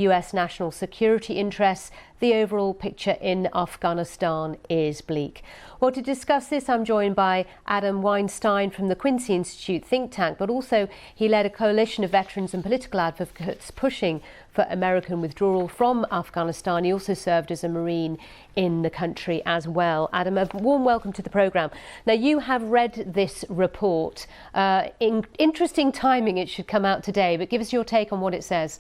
US national security interests, the overall picture in Afghanistan is bleak. Well, to discuss this, I'm joined by Adam Weinstein from the Quincy Institute think tank, but also he led a coalition of veterans and political advocates pushing for American withdrawal from Afghanistan. He also served as a Marine in the country as well. Adam, a warm welcome to the programme. Now, you have read this report. Interesting timing it should come out today, but give us your take on what it says.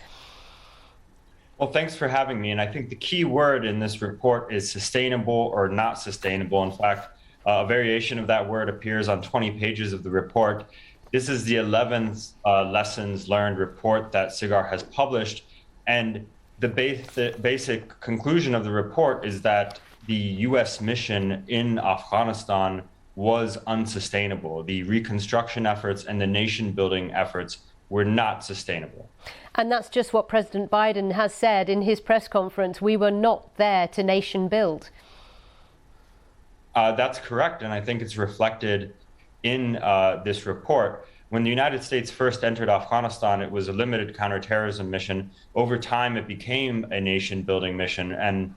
Well, thanks for having me. And I think the key word in this report is sustainable or not sustainable. In fact, a variation of that word appears on 20 pages of the report. This is the 11th lessons learned report that SIGAR has published. And the basic conclusion of the report is that the U.S. mission in Afghanistan was unsustainable. The reconstruction efforts and the nation building efforts were not sustainable. And that's just what President Biden has said in his press conference. We were not there to nation build. That's correct. And I think it's reflected in this report. When the United States first entered Afghanistan, it was a limited counterterrorism mission. Over time, it became a nation building mission. And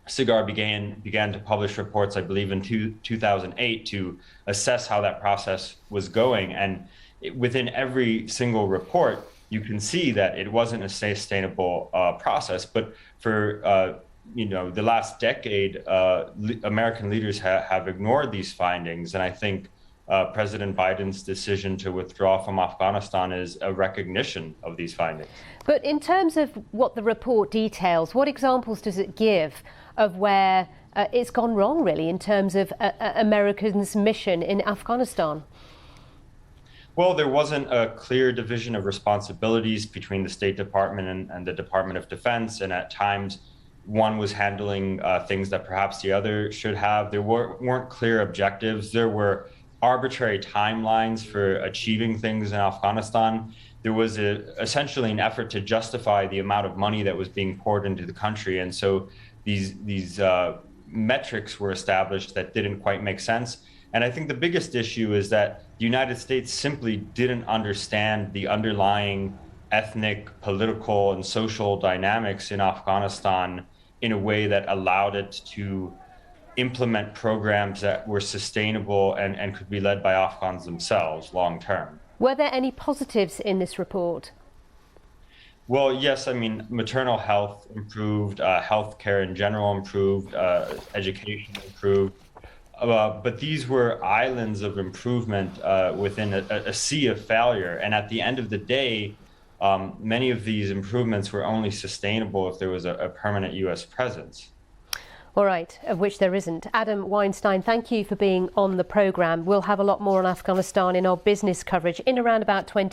SIGAR began to publish reports, I believe, in 2008 to assess how that process was going. And within every single report, you can see that it wasn't a sustainable process. But for the last decade, American leaders have ignored these findings. And I think President Biden's decision to withdraw from Afghanistan is a recognition of these findings. But in terms of what the report details, what examples does it give of where it's gone wrong, really, in terms of Americans' mission in Afghanistan? Well, there wasn't a clear division of responsibilities between the State Department and the Department of Defense. And at times, one was handling things that perhaps the other should have. There weren't clear objectives. There were arbitrary timelines for achieving things in Afghanistan. There was essentially an effort to justify the amount of money that was being poured into the country. And so these metrics were established that didn't quite make sense. And I think the biggest issue is that the United States simply didn't understand the underlying ethnic, political, and social dynamics in Afghanistan in a way that allowed it to implement programs that were sustainable and could be led by Afghans themselves long term. Were there any positives in this report? Well, yes. I mean, maternal health improved, healthcare in general improved, education improved. But these were islands of improvement within a sea of failure. And at the end of the day, many of these improvements were only sustainable if there was a permanent U.S. presence. All right, of which there isn't. Adam Weinstein, thank you for being on the programme. We'll have a lot more on Afghanistan in our business coverage in around about 20